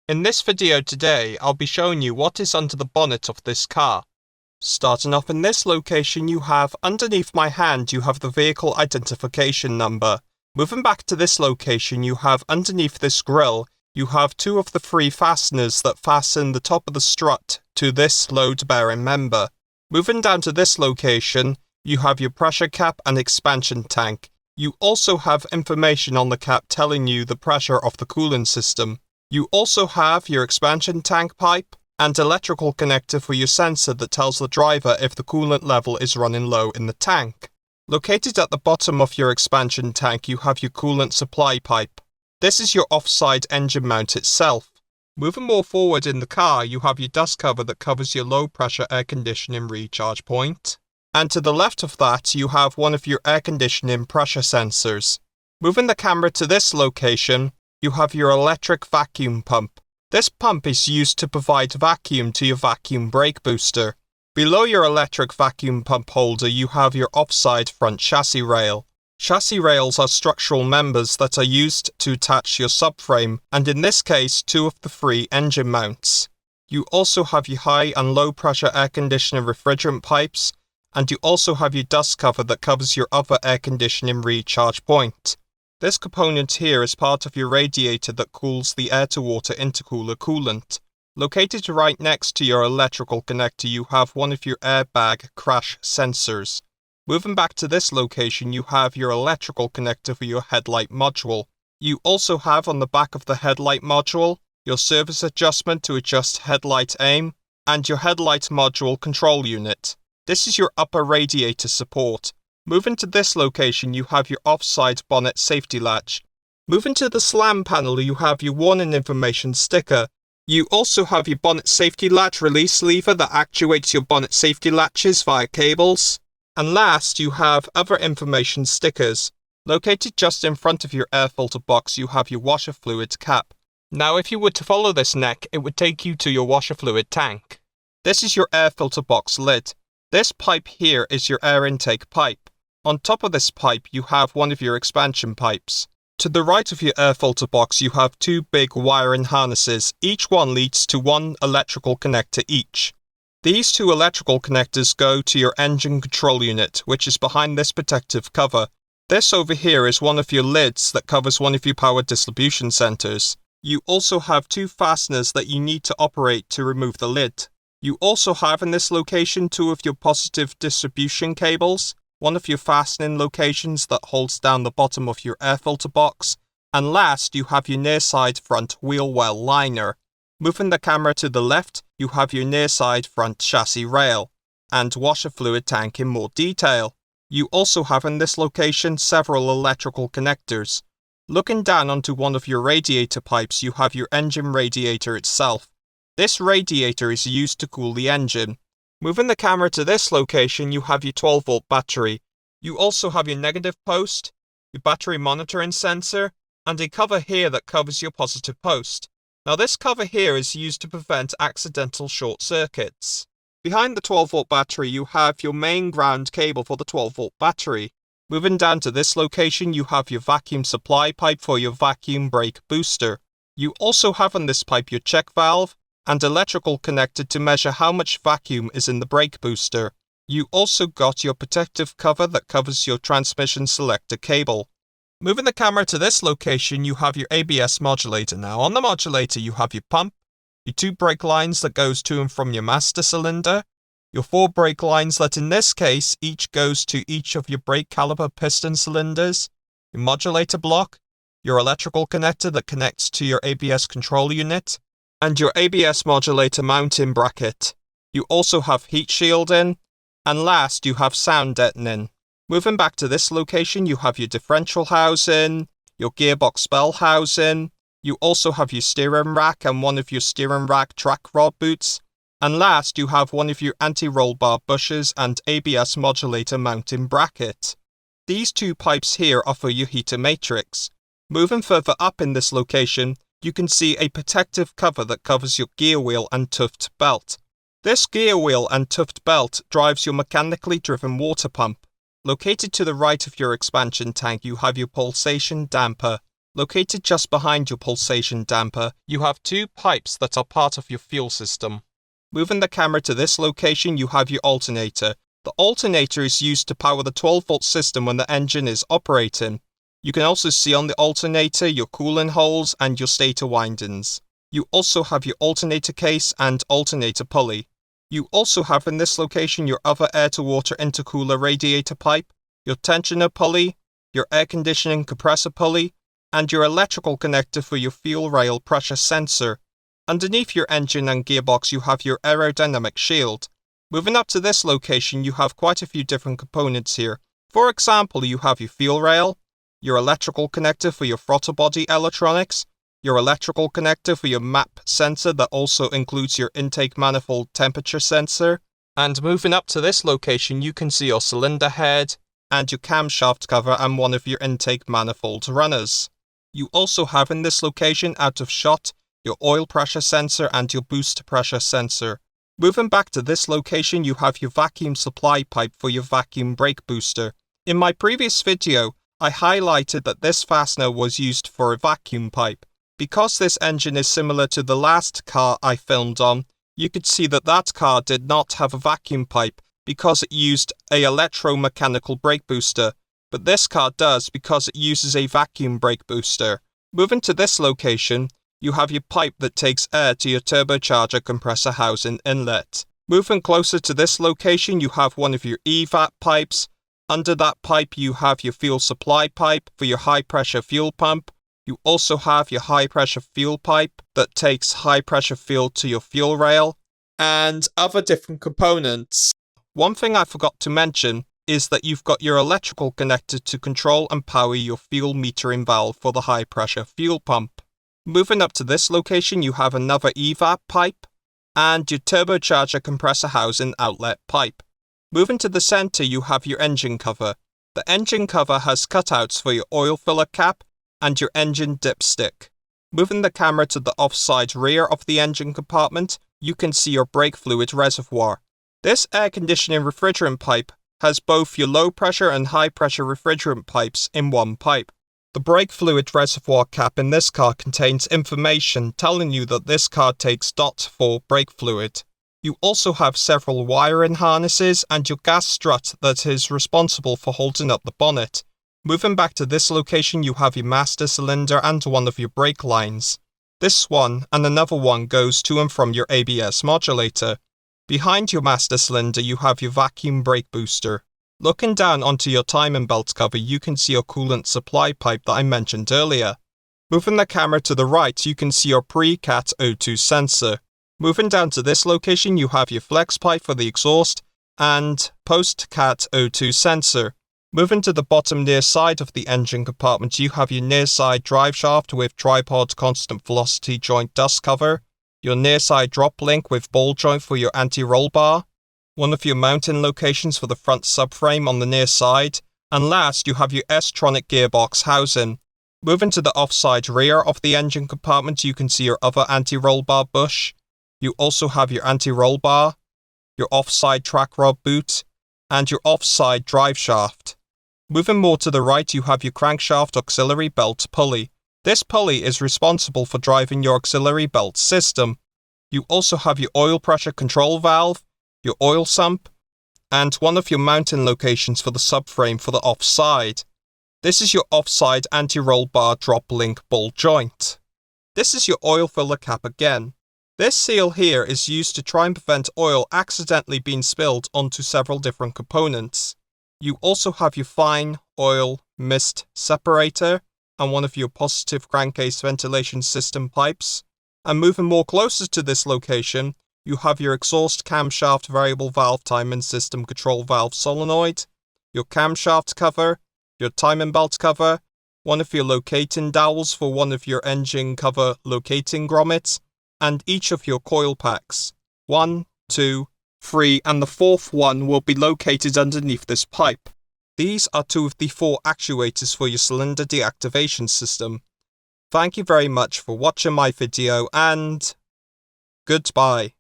In this video today, I'll be showing you what is under the bonnet of this car. Starting off in this location, you have underneath my hand, you have the vehicle identification number. Moving back to this location, you have underneath this grille, you have two of the three fasteners that fasten the top of the strut to this load-bearing member. Moving down to this location, you have your pressure cap and expansion tank. You also have information on the cap telling you the pressure of the cooling system. You also have your expansion tank pipe and electrical connector for your sensor that tells the driver if the coolant level is running low in the tank. Located at the bottom of your expansion tank, you have your coolant supply pipe. This is your offside engine mount itself. Moving more forward in the car, you have your dust cover that covers your low pressure air conditioning recharge point. And to the left of that, you have one of your air conditioning pressure sensors. Moving the camera to this location, you have your electric vacuum pump. This pump is used to provide vacuum to your vacuum brake booster. Below your electric vacuum pump holder, you have your offside front chassis rail. Chassis rails are structural members that are used to attach your subframe, and in this case, two of the three engine mounts. You also have your high and low pressure air conditioning refrigerant pipes, and you also have your dust cover that covers your other air conditioning recharge point. This component here is part of your radiator that cools the air-to-water intercooler coolant. Located right next to your electrical connector, you have one of your airbag crash sensors. Moving back to this location, you have your electrical connector for your headlight module. You also have on the back of the headlight module, your service adjustment to adjust headlight aim, and your headlight module control unit. This is your upper radiator support. Moving to this location, you have your offside bonnet safety latch. Moving to the slam panel, you have your warning information sticker. You also have your bonnet safety latch release lever that actuates your bonnet safety latches via cables. And last, you have other information stickers. Located just in front of your air filter box, you have your washer fluid cap. Now, if you were to follow this neck, it would take you to your washer fluid tank. This is your air filter box lid. This pipe here is your air intake pipe. On top of this pipe, you have one of your expansion pipes. To the right of your air filter box, you have two big wiring harnesses. Each one leads to one electrical connector each. These two electrical connectors go to your engine control unit, which is behind this protective cover. This over here is one of your lids that covers one of your power distribution centers. You also have two fasteners that you need to operate to remove the lid. You also have in this location two of your positive distribution cables, one of your fastening locations that holds down the bottom of your air filter box, and last you have your near side front wheel well liner. Moving the camera to the left, you have your near side front chassis rail, and washer fluid tank in more detail. You also have in this location several electrical connectors. Looking down onto one of your radiator pipes, you have your engine radiator itself. This radiator is used to cool the engine. Moving the camera to this location, you have your 12-volt battery. You also have your negative post, your battery monitoring sensor, and a cover here that covers your positive post. Now this cover here is used to prevent accidental short circuits. Behind the 12-volt battery, you have your main ground cable for the 12-volt battery. Moving down to this location, you have your vacuum supply pipe for your vacuum brake booster. You also have on this pipe your check valve, and electrical connected to measure how much vacuum is in the brake booster. You also got your protective cover that covers your transmission selector cable. Moving the camera to this location, you have your ABS modulator. Now on the modulator, you have your pump, your two brake lines that goes to and from your master cylinder, your four brake lines that in this case each goes to each of your brake caliper piston cylinders, your modulator block, your electrical connector that connects to your ABS control unit, and your ABS modulator mounting bracket. You also have heat shielding, and last you have sound deadening. Moving back to this location, you have your differential housing, your gearbox bell housing, you also have your steering rack and one of your steering rack track rod boots, and last you have one of your anti-roll bar bushers and ABS modulator mounting bracket. These two pipes here are for your heater matrix. Moving further up in this location, you can see a protective cover that covers your gear wheel and tuft belt. This gear wheel and tuft belt drives your mechanically driven water pump. Located to the right of your expansion tank, you have your pulsation damper. Located just behind your pulsation damper, you have two pipes that are part of your fuel system. Moving the camera to this location, you have your alternator. The alternator is used to power the 12-volt system when the engine is operating. You can also see on the alternator your cooling holes and your stator windings. You also have your alternator case and alternator pulley. You also have in this location your other air-to-water intercooler radiator pipe, your tensioner pulley, your air conditioning compressor pulley, and your electrical connector for your fuel rail pressure sensor. Underneath your engine and gearbox you have your aerodynamic shield. Moving up to this location you have quite a few different components here. For example, you have your fuel rail, your electrical connector for your throttle body electronics, your electrical connector for your MAP sensor that also includes your intake manifold temperature sensor, and moving up to this location you can see your cylinder head and your camshaft cover and one of your intake manifold runners. You also have in this location out of shot your oil pressure sensor and your boost pressure sensor. Moving back to this location you have your vacuum supply pipe for your vacuum brake booster. In my previous video I highlighted that this fastener was used for a vacuum pipe. Because this engine is similar to the last car I filmed on, you could see that that car did not have a vacuum pipe because it used an electromechanical brake booster, but this car does because it uses a vacuum brake booster. Moving to this location, you have your pipe that takes air to your turbocharger compressor housing inlet. Moving closer to this location, you have one of your EVAP pipes. Under that pipe, you have your fuel supply pipe for your high pressure fuel pump. You also have your high pressure fuel pipe that takes high pressure fuel to your fuel rail, and other different components. One thing I forgot to mention is that you've got your electrical connector to control and power your fuel metering valve for the high pressure fuel pump. Moving up to this location you have another EVAP pipe and your turbocharger compressor housing outlet pipe. Moving to the center you have your engine cover. The engine cover has cutouts for your oil filler cap and your engine dipstick. Moving the camera to the offside rear of the engine compartment, you can see your brake fluid reservoir. This air conditioning refrigerant pipe has both your low pressure and high pressure refrigerant pipes in one pipe. The brake fluid reservoir cap in this car contains information telling you that this car takes DOT for brake fluid. You also have several wiring harnesses and your gas strut that is responsible for holding up the bonnet. Moving back to this location you have your master cylinder and one of your brake lines. This one and another one goes to and from your ABS modulator. Behind your master cylinder you have your vacuum brake booster. Looking down onto your timing belt cover you can see your coolant supply pipe that I mentioned earlier. Moving the camera to the right you can see your pre-cat O2 sensor. Moving down to this location you have your flex pipe for the exhaust and post-cat O2 sensor. Moving to the bottom near side of the engine compartment you have your near side drive shaft with tripod constant velocity joint dust cover, your near side drop link with ball joint for your anti-roll bar, one of your mounting locations for the front subframe on the near side, and last you have your S-tronic gearbox housing. Moving to the offside rear of the engine compartment you can see your other anti-roll bar bush. You also have your anti-roll bar, your offside track rod boot, and your offside drive shaft. Moving more to the right you have your crankshaft auxiliary belt pulley. This pulley is responsible for driving your auxiliary belt system. You also have your oil pressure control valve, your oil sump, and one of your mounting locations for the subframe for the offside. This is your offside anti-roll bar drop link ball joint. This is your oil filler cap again. This seal here is used to try and prevent oil accidentally being spilled onto several different components. You also have your fine oil mist separator and one of your positive crankcase ventilation system pipes. And moving more closer to this location, you have your exhaust camshaft variable valve timing system control valve solenoid, your camshaft cover, your timing belt cover, one of your locating dowels for one of your engine cover locating grommets, and each of your coil packs. 1, 2, 3, and the fourth one will be located underneath this pipe. These are 2 of the 4 actuators for your cylinder deactivation system. Thank you very much for watching my video and goodbye.